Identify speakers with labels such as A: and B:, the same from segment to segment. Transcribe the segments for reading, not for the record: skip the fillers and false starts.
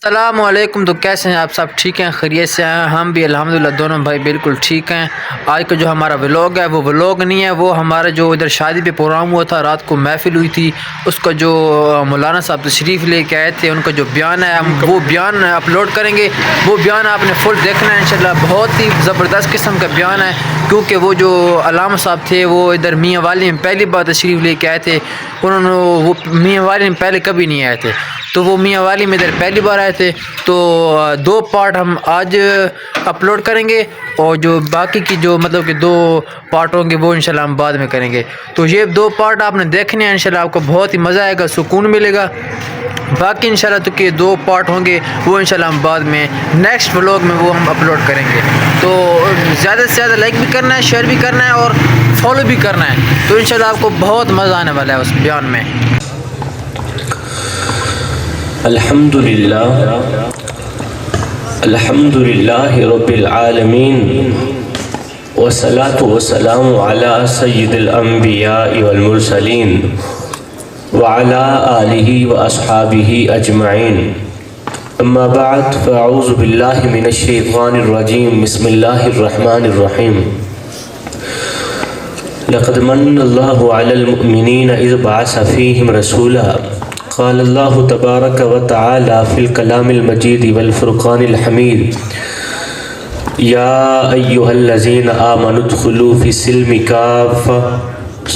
A: السلام علیکم. تو کیسے ہیں آپ سب؟ ٹھیک ہیں، خیریت سے ہیں؟ ہم بھی الحمدللہ دونوں بھائی بالکل ٹھیک ہیں. آج کا جو ہمارا ولاگ ہے وہ ولاگ نہیں ہے، وہ ہمارا جو ادھر شادی پہ پروگرام ہوا تھا، رات کو محفل ہوئی تھی، اس کا جو مولانا صاحب تشریف لے کے آئے تھے ان کا جو بیان ہے ہم وہ بیان اپلوڈ کریں گے. وہ بیان آپ نے فل دیکھنا ہے انشاءاللہ. بہت ہی زبردست قسم کا بیان ہے، کیونکہ وہ جو علامہ صاحب تھے وہ ادھر میاں والی میں پہلی بار تشریف لے کے آئے تھے. انہوں نے وہ میاں والی میں پہلے کبھی نہیں آئے تھے، تو وہ میاں والی میں ادھر پہلی بار آئے تھے. تو دو پارٹ ہم آج اپلوڈ کریں گے، اور جو باقی کی جو مطلب کہ دو پارٹ ہوں گے وہ انشاءاللہ ہم بعد میں کریں گے. تو یہ دو پارٹ آپ نے دیکھنے ہیں انشاءاللہ، آپ کو بہت ہی مزہ آئے گا، سکون ملے گا. باقی انشاءاللہ تو کہ دو پارٹ ہوں گے وہ انشاءاللہ ہم بعد میں نیکسٹ ولاگ میں وہ ہم اپلوڈ کریں گے. تو زیادہ سے زیادہ لائک بھی کرنا ہے، شیئر بھی کرنا ہے اور فالو بھی کرنا ہے. تو انشاءاللہ آپ کو بہت مزہ آنے والا ہے اس بیان میں.
B: الحمدللہ رب العالمین، والصلاة والسلام علی سید الانبیاء والمرسلین وعلی آلہ واصحابہ اجمعین. اما بعد فاعوذ باللہ من الشیطان الرجیم. بسم اللہ الرحمن الرحیم. لقد من اللہ علی المؤمنین اذ بعث فیہم رسولا. قال اللہ تبارک و تعالی فی الکلام المجید والفرقان الحمید. یا ایہا الذین آمنوا ادخلوا فی السلم کافہ.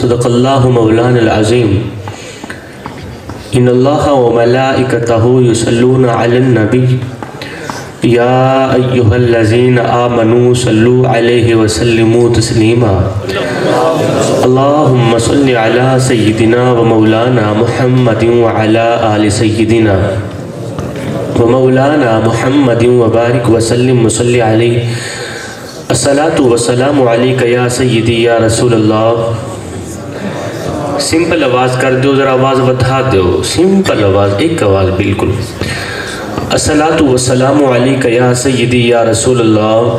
B: صدق اللہ مولانا العظیم. ان اللہ وملائکتہ یصلون علی النبی. یا ایہا الذین آمنوا صلوا علیہ وسلموا تسلیما. اللہم صل علی سیدنا و مولانا محمد وعلی آل سیدنا و مولانا محمد وبارک وسلم وصلی علیہ. الصلاۃ والسلام علیک یا سیدی یا رسول اللہ. سمپل آواز کر دو، ذرا آواز بڑھا دو، سمپل آواز، ایک آواز بالکل. الصلاۃ والسلام علیک یا سیدی یا رسول اللہ.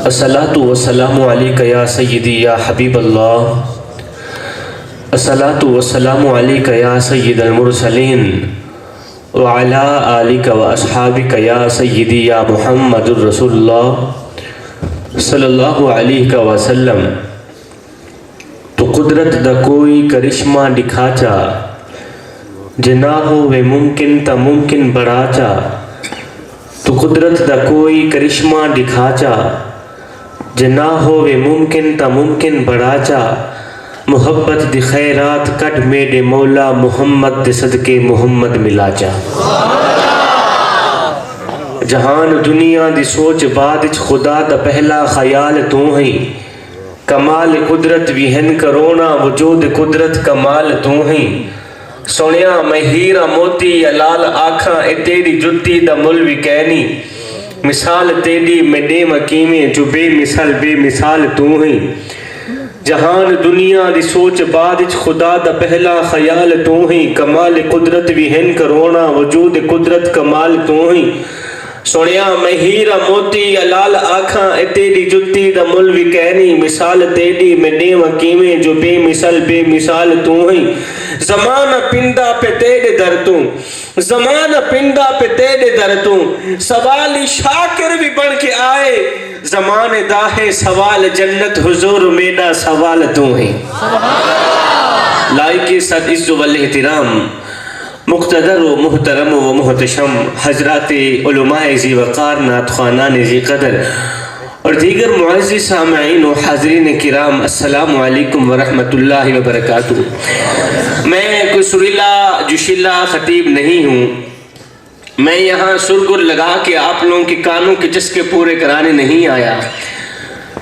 B: الصلاۃ والسلام علیک یا سیدی یا حبیب اللہ. الصلاۃ والسلام علیک یا سید المرسلین وعلی آلک و اصحابک یا سیدی یا محمد الرسول اللہ صلی اللہ علیہ وسلم. تو قدرت دا کوئی کرشمہ دکھا چا، جنا ہوئے ممکن تا ممکن بڑھا چا. تو قدرت دا کوئی کرشمہ دکھا چا، جنا ہوئے ممکن تا ممکن بڑھا چا. محبت دی خیرات کٹ میرے مولا محمد دے صدقے محمد ملا چا. جہان دنیا دی سوچ بعد خدا دا پہلا خیال تو ہی. کمال قدرت بھی ہن کرونا وجود قدرت کمال تو ہی. سونیا میں ہیرا موتی یا لال آکھاں اے تیری جتی دا مل بھی کہنی. مثال تیری میں دے مکیمیں جو بے مثال تو ہی. جہان دنیا دی سوچ بعد خدا دا پہلا خیال تو ہی. کمال قدرت بھی ہن کرونا وجود قدرت کمال تو ہی. سونیا میں ہیرا موتی یا لال آکھاں اے تیری جتی دا مل بھی کہنی. مثال تیری میں دے مکیمیں جو بے مثال تو ہی. زمانہ پندہ پہ تیرے در تو، زمانہ پندہ پہ تیرے در تو. سوالی شاکر بھی بڑھ کے آئے، زمانے داہے سوال جنت حضور میرا سوال تو ہے. لائق صد عز و احترام مقتدر و محترم و محتشم حضرات علماء ذی وقار، نعت خوانان ذی قدر اور دیگر معزز سامعین و حاضرین کرام، السلام علیکم ورحمۃ اللہ وبرکاتہ. میں کوئی سریلا جوشیلا خطیب نہیں ہوں. میں یہاں سرگر لگا کے آپ لوگوں کے کانوں کے چسکے پورے کرانے نہیں آیا،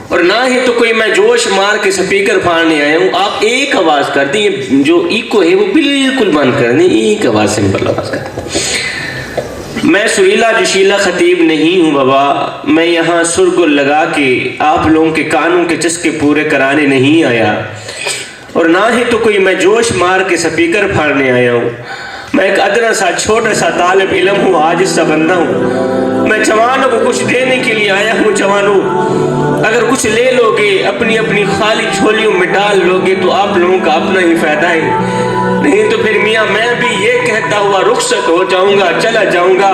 B: اور نہ ہی تو کوئی میں جوش مار کے سپیکر پھاڑنے آیا ہوں. آپ ایک آواز کر دیں، جو ایکو ہے وہ بالکل بند کر دیں، ایک آواز سمپل آواز کر دیں. میں سریلا جوشیلا خطیب نہیں ہوں بابا. میں یہاں سرگر لگا کے آپ لوگوں کے کانوں کے چسکے پورے کرانے نہیں آیا، اور نہ ہی تو کوئی میں جوش مار کے سپیکر پھاڑنے آیا ہوں. میں ایک ادنا سا چھوٹا سا طالب علم ہوں، عاجز سا بندہ ہوں. میں جوانوں کو کچھ دینے کے لیے آیا ہوں. جوانوں اگر کچھ لے لو گے، اپنی خالی جھولیوں میں ڈال لو گے تو آپ لوگوں کا اپنا ہی فائدہ ہے. نہیں تو پھر میاں میں بھی یہ کہتا ہوا رخصت ہو جاؤں گا، چلا جاؤں گا،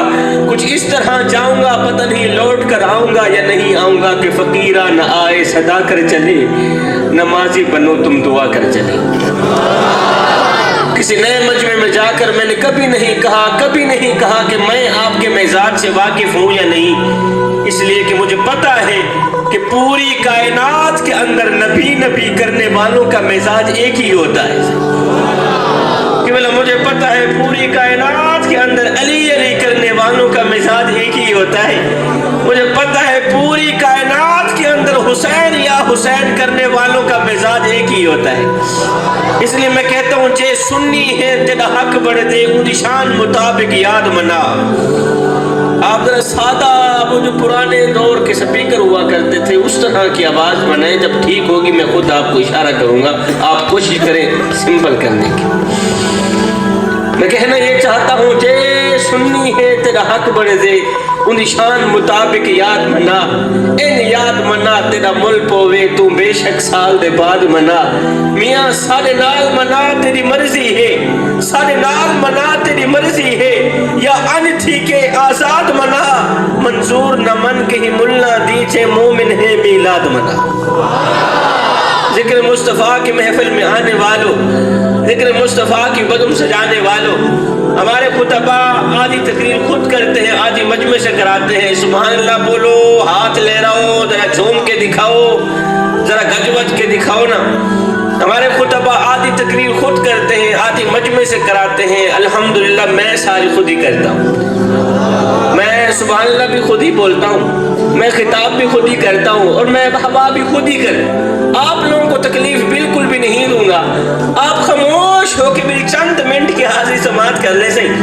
B: کچھ اس طرح جاؤں گا، پتہ نہیں لوٹ کر آؤں گا یا نہیں آؤں گا کہ فقیرہ نہ آئے صدا کر چلے، نمازی بنو تم دعا کر چلے۔ کسی نئے مجمع میں جا کر میں نے کبھی نہیں کہا کہ میں آپ کے مزاج سے واقف ہوں یا نہیں، اس لیے کہ مجھے پتا ہے کہ پوری کائنات کے اندر نبی کرنے والوں کا مزاج ایک ہی ہوتا ہے۔ کہ مجھے پتا ہے پوری کائنات کے اندر علی کرنے والوں کا مزاج ایک ہی ہوتا ہے، مجھے پتا ہے پوری کائنات کے اندر حسین کرنے والوں کا مزاج ایک ہی ہوتا ہے۔ اس لیے میں کہتا ہوں جے سنی ہے تیرا حق بڑھ دے، ان شان مطابق یاد منا۔ آپ ذرا سادہ وہ جو پرانے دور کے سپیکر ہوا کرتے تھے اس طرح کی آواز بنائیں، جب ٹھیک ہوگی میں خود آپ کو اشارہ کروں گا، آپ کوشش کریں سمپل کرنے کی۔ میں کہنا یہ چاہتا ہوں جے سنی ہے تیرا حق بڑھ دے، ان شان مطابق یاد منا، ان یاد منا تیرا مل پوے تو بے شک سال دے بعد منا۔ میاں سارے نال منا تیری مرضی ہے، سارے نال منا تیری مرضی ہے، یا ان تھی کے آزاد منا، منظور نہ من کے ہی ملنا دیجے مومن ہے میلاد منا۔ ذکر مصطفیٰ کی محفل میں آنے والوں، ذکر مصطفیٰ کی بدم سجانے والوں، ہمارے خطبہ آدھی تقریر خود کرتے ہیں، آدھی مجمع سے کراتے ہیں۔ سبحان اللہ بولو، ہاتھ لے رہو، ذرا جھوم کے دکھاؤ، ذرا گج وج کے دکھاؤ نا۔ ہمارے خطبہ آدھی تقریر خود کرتے ہیں، آدھی مجمع سے کراتے ہیں۔ الحمدللہ میں ساری خود ہی کرتا ہوں، میں سبحان اللہ بھی خود ہی بولتا ہوں، میں خطاب بھی خود ہی کرتا ہوں، اور میں ہوا بھی خود ہی آپ لوگوں کو تکلیف بالکل بھی نہیں دوں گا۔ آپ خاموش ہو کے میری چند منٹ کی حاضری سماعت کر لے صحیح۔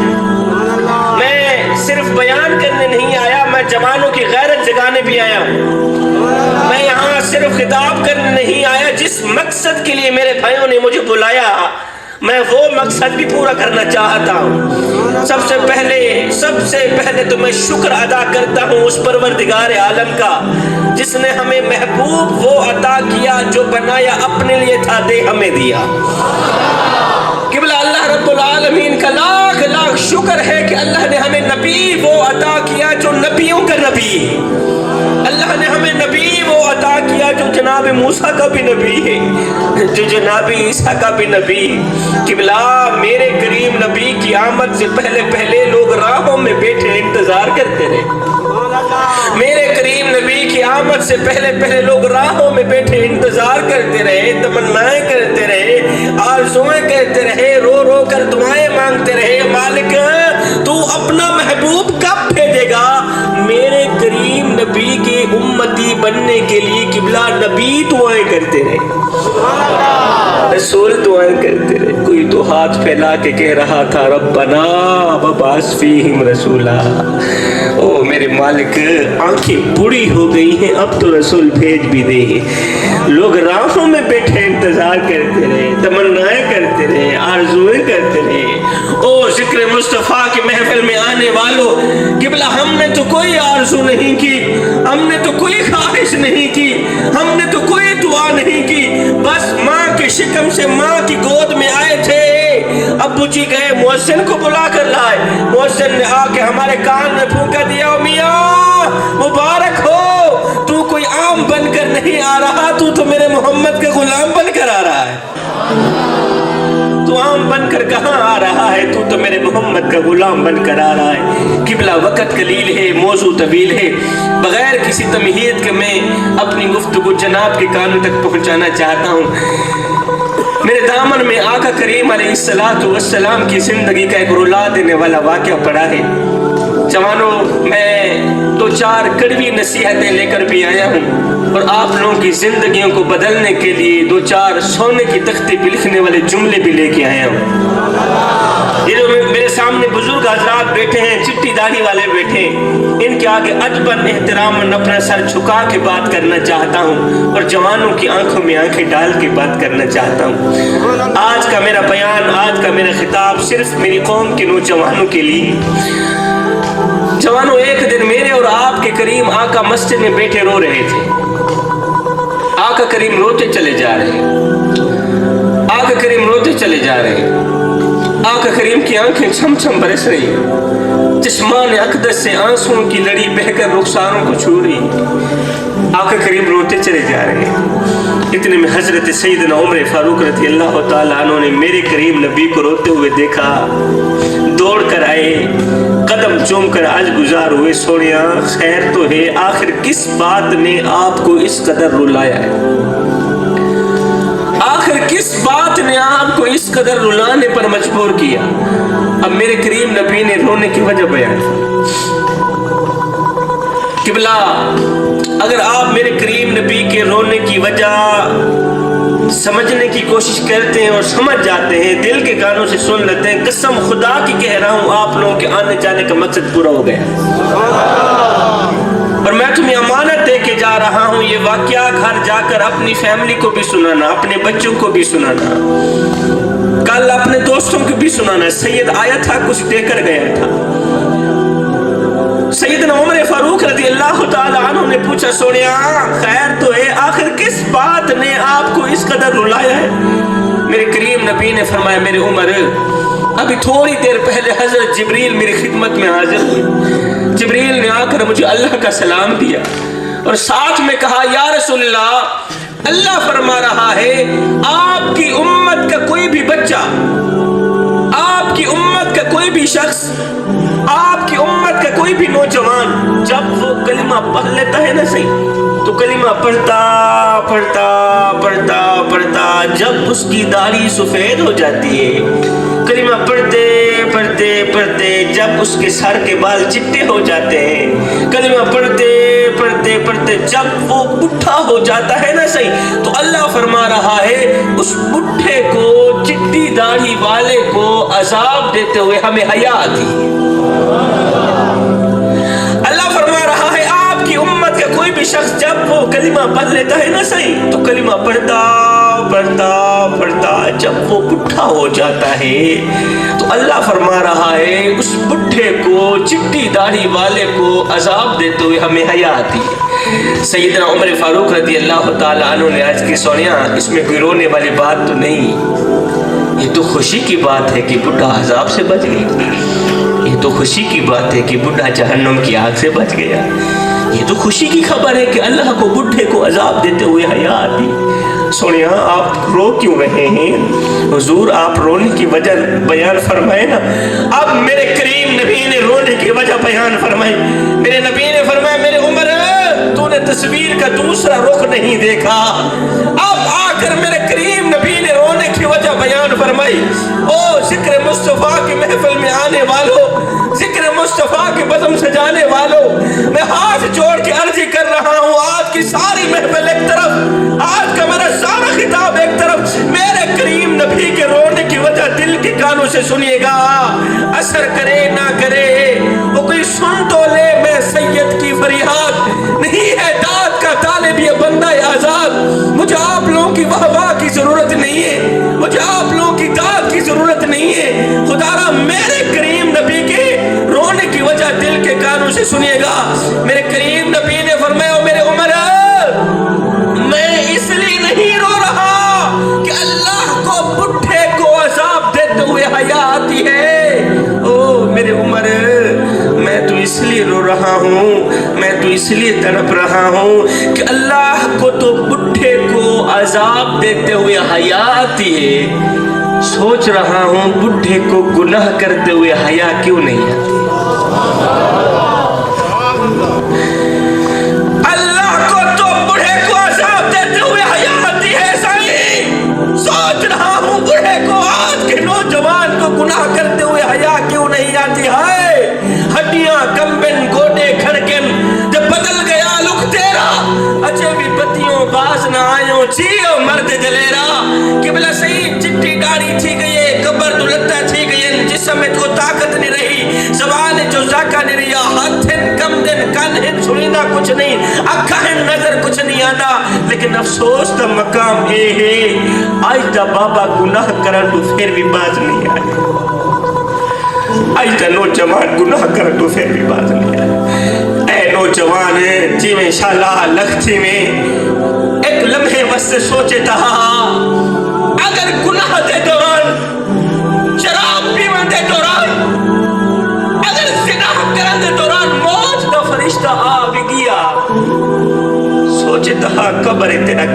B: میں صرف بیان کرنے نہیں آیا، میں جوانوں کی غیرت جگانے بھی آیا ہوں۔ میں یہاں صرف خطاب کرنے نہیں آیا، جس مقصد کے لیے میرے بھائیوں نے مجھے بلایا میں وہ مقصد بھی پورا کرنا چاہتا ہوں۔ سب سے پہلے تو میں شکر ادا کرتا ہوں اس پروردگار عالم کا جس نے ہمیں محبوب وہ عطا کیا جو بنایا اپنے لیے تھا، دے ہمیں دیا۔ قبلہ اللہ رب العالمین کا لاکھ لاکھ شکر ہے کہ اللہ نے ہمیں نبی وہ عطا کیا جو نبیوں کا نبی ہے۔ اللہ نے ہمیں نبی وہ عطا کیا جو جناب موسیٰ کا بھی نبی ہے، جو جناب عیسیٰ کا بھی نبی ہے۔ قبلہ میرے کریم نبی کی آمد سے پہلے لوگ راہوں میں بیٹھے انتظار کرتے رہے۔ میرے کریم نبی کی آمد سے پہلے لوگ راہوں میں بیٹھے انتظار کرتے رہے، تمنائیں کرتے رہے، آرزویں کرتے رہے، رو کر دعائیں مانگتے رہے، مالک تو اپنا محبوب کب بھیجے گا؟ میرے کریم نبی کے امتی بننے کے لیے قبلہ نبی دعائیں کرتے رہے، رسول دعائیں کرتے رہے۔ کوئی تو ہاتھ پھیلا کے کہہ رہا تھا ربنا وبعث فیہم رسولا، او میرے مالک آنکھیں بوڑھی ہو گئی ہیں، اب تو رسول بھیج بھی دے۔ لوگ راہوں میں بیٹھے انتظار کرتے رہے، تمنائیں کرتے رہے، آرزویں کرتے رہے۔ او ذکر مصطفیٰ کی محفل میں آنے والوں، قبلہ ہم نے تو کوئی آرزو نہیں کی، ہم نے تو کوئی خواہش نہیں کی، ہم نے تو کوئی دعا نہیں کی، بس ماں کے شکم سے ماں کی گود میں آئے تھے۔ ابو جی گئے مؤذن کو بلا کر لائے، مؤذن نے آ کے ہمارے کان میں پھونکا دیا، میاں مبارک ہو، تو کوئی عام بن کر نہیں آ رہا، تو میرے محمد کا غلام بن کر آ رہا ہے۔ تو عام بن کر کہاں آ رہا ہے، تو میرے محمد کا غلام بن کر آ رہا ہے۔ قبلہ وقت قلیل ہے، موضوع طویل ہے، بغیر کسی تمہید کے میں اپنی گفتگو جناب کے کانوں تک پہنچانا چاہتا ہوں۔ میرے دامن میں آقا کریم علیہ السلام کی زندگی کا ایک رلا دینے والا واقعہ پڑا ہے۔ جوانوں میں دو چار کڑوی نصیحتیں لے کر بھی آیا ہوں، اور آپ لوگوں کی زندگیوں کو بدلنے کے لیے دو چار سونے کی تختی پہ لکھنے والے جملے بھی لے کے آیا ہوں۔ یہ جو میرے سامنے بزرگ حضرات بیٹھے ہیں، چٹی داڑھی والے بیٹھے ہیں، ان کے آگے ادباً احتراماً اپنا سر جھکا کے بات کرنا چاہتا ہوں، اور جوانوں کی آنکھوں میں آنکھیں ڈال کے بات کرنا چاہتا ہوں۔ آج کا میرا بیان، آج کا میرا خطاب صرف میری قوم کے نوجوانوں کے لیے۔ جوانوں، ایک دن میرے اور آپ کے کریم آقا مسجد میں بیٹھے رو رہے تھے۔ آقا کریم روتے چلے جا رہے ہیں، آقا کریم روتے چلے جا رہے ہیں۔ آقا کریم کی آنکھیں چھم چھم برس رہی ہیں، چشمان اقدس سے آنسوں کی لڑی بہہ کر رخساروں کو چھو رہی ہے۔ آقا کریم روتے چلے جا رہے ہیں۔ اتنے میں حضرت سیدنا عمر فاروق رضی اللہ تعالیٰ عنہ نے میرے کریم نبی کو روتے ہوئے دیکھا، دوڑ کر آئے، قدم چوم کر آج گزار ہوئے، سونیا خیر تو ہے، آخر کس بات نے آپ کو اس قدر رلایا ہے؟ آخر کس بات نے آپ کو اس قدر رلانے پر مجبور کیا؟ اب میرے کریم نبی نے رونے کی وجہ بیان قبلہ، اگر آپ میرے کریم نبی کے رونے کی وجہ سمجھنے کی کوشش کرتے ہیں اور سمجھ جاتے ہیں، دل کے کانوں سے سن لیتے ہیں، قسم خدا کی کہہ رہا ہوں آپ لوگوں کے آنے جانے کا مقصد پورا ہو گیا۔ اور میں تمہیں امانت دے کے جا رہا ہوں، یہ واقعہ گھر جا کر اپنی فیملی کو بھی سنانا، اپنے بچوں کو بھی سنانا، کل اپنے دوستوں کو بھی سنانا۔ سید آیا تھا، کچھ دے کر گیا تھا۔ سیدنا عمر فاروق رضی اللہ تعالیٰ عنہ نے پوچھا، سونیا خیر تو ہے، آخر کس بات نے آپ کو اس قدر رلایا ہے؟ میرے کریم نبی نے فرمایا، میرے عمر ابھی تھوڑی دیر پہلے حضرت جبریل میری خدمت میں حاضر ہوئے، جبریل نے آ کر مجھے اللہ کا سلام دیا اور ساتھ میں کہا، یا رسول اللہ، اللہ فرما رہا ہے آپ کی امت کا کوئی بھی بچہ، آپ کی امت کا کوئی بھی شخص، آپ کی امت کا کوئی بھی نوجوان جب وہ کلمہ پڑھ لیتا ہے نا صحیح، تو کلمہ پڑھتا پڑھتا پڑھتا پڑھتا جب اس کی داڑھی سفید ہو جاتی ہے، کلمہ پڑھتے پڑھتے پڑھتے جب اس کے سر کے بال چٹے ہو جاتے ہیں، کلمہ پڑھتے پڑھتے پڑھتے جب وہ بڈھا ہو جاتا ہے نا صحیح، تو اللہ فرما رہا ہے اس بڈھے کو، چٹی داڑھی والے کو عذاب دیتے ہوئے ہمیں حیا آتی ہے۔ اللہ فرما رہا ہے آپ کی امت کا کوئی بھی شخص جب وہ کلمہ پڑھ لیتا ہے نا صحیح، تو کلمہ پڑھتا پڑھتا پڑھتا جب وہ بڈھا ہو جاتا ہے تو اللہ فرما رہا ہے اس بڈھے کو، چٹی داڑھی والے کو عذاب دیتے ہوئے ہمیں حیا آتی ہے۔ سیدنا عمر فاروق رضی اللہ تعالیٰ عنہ نے آج کی سونیا اس میں کوئی رونے والی بات تو نہیں، یہ تو خوشی کی بات ہے کہ بڈھا عذاب سے بچ گئی، یہ تو خوشی کی بات ہے کہ بڈھا جہنم کی آگ سے بچ گیا، یہ تو خوشی کی خبر ہے کہ اللہ کو بڈھے کو عذاب دیتے ہوئے حیا آتی۔ سونیا آپ رو کیوں رہے ہیں؟ حضور آپ رونے کی وجہ بیان فرمائے نا۔ اب میرے کریم نبی نے رونے کی وجہ بیان فرمائی۔ میرے نبی نے فرمایا، میرے عمر تو نے تصویر کا دوسرا رخ نہیں دیکھا۔ اب آ کر میرے کریم نبی نے رونے کی وجہ بیان فرمائی۔ او ذکر مصطفیٰ کی محفل میں آنے والوں، ذکر مصطفیٰ کے بزم سجانے والوں، میں ہاتھ جوڑ کے عرضی کر رہا ہوں، آج کی ساری محفل ایک طرف، آج کا میرا سارا خطاب ایک طرف، میرے کریم نبی کے رونے کی وجہ دل کے کانوں سے سنیے گا، اثر کرے نہ کرے وہ کوئی سن تو لے، میں سید کی فریاد نہیں ہے داد کا طالب یہ بندہ آزاد، مجھے آپ لوگوں کی واہ واہ کی ضرورت نہیں ہے، مجھے آپ لوگوں کی داد کی ضرورت نہیں ہے، خدا را میرے کریم نبی کے رونے کی وجہ دل کے کانوں سے سنیے گا۔ میرے کریم نبی نے فرمایا، میرے عمر میں اس لیے نہیں رو رہا کہ اللہ کو بڈھے کو عذاب دیتے ہوئے حیا آتی ہے، او میرے عمر میں تو اس لیے رو رہا ہوں، میں تو اس لیے تڑپ رہا ہوں کہ اللہ کو تو بڈھے کو عذاب دیتے ہوئے حیا آتی ہے، سوچ رہا ہوں بڈھے کو گناہ کرتے ہوئے حیا کیوں نہیں آتی۔ اللہ کو تو بڑھے کو عذاب دیتے ہوئے حیا آتی ہے، صحیح سوچ رہا ہوں بڑھے کو، آج کے نوجوان کو گناہ کرتے ہوئے حیا کیوں نہیں آتی ہے۔ ہڈیاں کمبن گوڈے کھڑکن جب بدل گیا لک تیرا، اچھے بھی پتیوں باز نہ آئیوں چیو مرد دلیرا، قبلہ صحیح چٹی داڑھی تھی گئی ہے، قبر دلتا تھی گئی ہے، جسم میں تو طاقت نہیں رہی، زبان جو زاکہ نہیں رہا، ہاتھن کم دن کانہن سنینا کچھ نہیں، اکھاہن نظر کچھ نہیں آتا، لیکن افسوس دا مقام اے ہے آج دا بابا گناہ کرن تو پھر بھی باز نہیں آئے، آج دا نوجوان گناہ کرن تو پھر بھی باز نہیں آئے۔ اے نوجوان جی میں انشاءاللہ لکھتی میں ایک لمحے واسطے سوچے تھا، اگر گناہ دے دوران شراب پی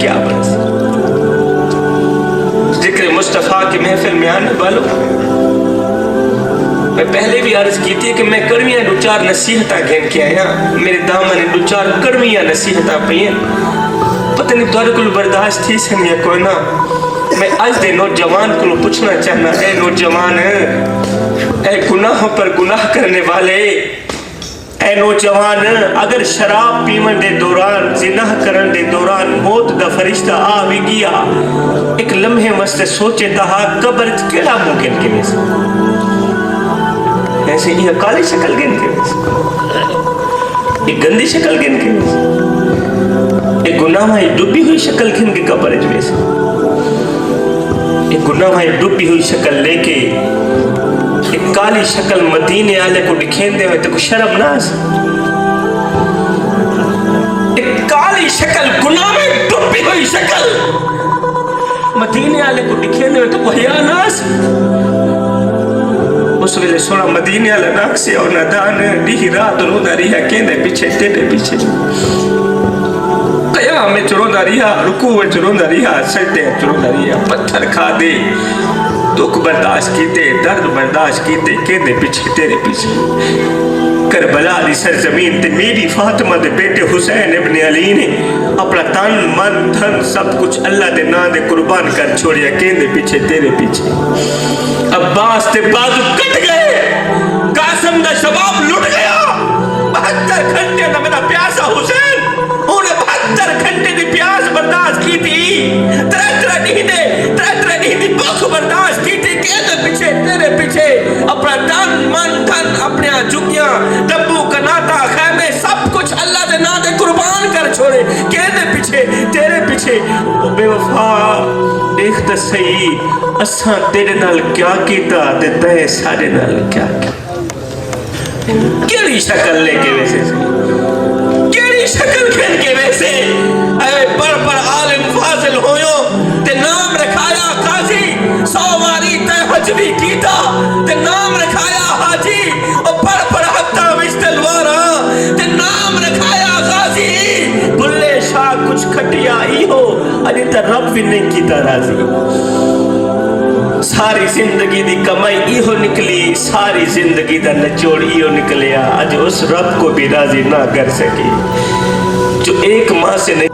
B: کیا بس ذکر مصطفیٰ کی محفل میں آنے والوں، میں پہلے بھی عرض کی تھی کہ میں کڑویاں دو چار نصیحتاں گھن کے آیا، میرے دامن دو چار کڑویاں نصیحتاں پہ ہیں، پتہ نہیں تھوڑے کو برداشت تھی سن یا کوئی نہ۔ میں آج دے نوجوان کو پوچھنا چاہنا، اے نوجوان، اے گناہوں پر گناہ کرنے والے، اے نوجوان، اگر شراب پیمن دے دوران، زنا کرن دے دوران موت دا فرشتہ آ بھی گیا، ایک لمحے واسطے سوچے تہا قبر کیڑا ممکن کے میں سے ایسے یہ کالی شکل گن کے میں سے، ایک گندی شکل گن کے میں سے، ایک گناہ میں ڈوبی ہوئی شکل گن کے قبر میں سے، ایک گناہ میں ڈوبی ہوئی شکل لے کے ایک کالی شکل مدینے آلے کو دکھین دے ہوئے تو کوئی شرم ناز، ایک کالی شکل گناہ میں ڈوبی ہوئی شکل مدینے آلے کو دکھین دے ہوئے تو کوئی حیا ناز۔ اس ویلے سونا مدینے آلے ناک سے اور ندان ڈیہی رات رو دا رہا کہندے پیچھے تیرے پیچھے، قیام میں چرو دا رہا، رکوع میں چرو دا رہا، سجدے چرو دا رہا، پتھر کھا دے، دکھ برداشت کیتے، درد برداشت کیتے، کہندے پیچھے تیرے پیچھے۔ کربلا دی سرزمین تے میری فاطمہ دے بیٹے حسین ابن علی نے اپنا تن من دھن سب کچھ اللہ دے نام دے قربان کر چھوڑیا، کہندے پیچھے تیرے پیچھے۔ عباس تے بازو کٹ گئے، قاسم دا شباب لٹ گیا، 72 گھنٹے دا میرا پیاسا حسین، انہیں 72 گھنٹے دی پیاس برداشت کی تھی، ترہ نہیں دی بخ برداشت کی تھی، کہندے پیچھے تیرے پیچھے، اپنا تن من دھن اپنے جھکیاں ڈبو کناتا خیمے سب کچھ اللہ دے نام دے قربان کر چھوڑے، کہندے پیچھے تیرے پیچھے۔ او بے وفا دیکھ تا صحیح اساں تیرے نال کیا کیتا تے تے سارے نال کیا کیتا، کیڑی شکل لے کے ویسے سے، کیڑی شکل کھن کے ویسے، اے پر عالم فاضل ہویو تے نام رکھایا قاضی، 100 واری تے حج بھی کیتا تے نام رکھایا حاجی، او پر ہتھا وچ تلوارا تے نام رکھایا غازی، بلے شاہ کچھ کھٹیا ہی ہو اجے تے رب بھی نہیں کیتا راضی۔ ساری زندگی دی کمائی ایہو نکلی، ساری زندگی دا نچوڑ ایہو نکلیا، اج اس رب کو بھی راضی نہ کر سکی جو ایک ماں سے نہیں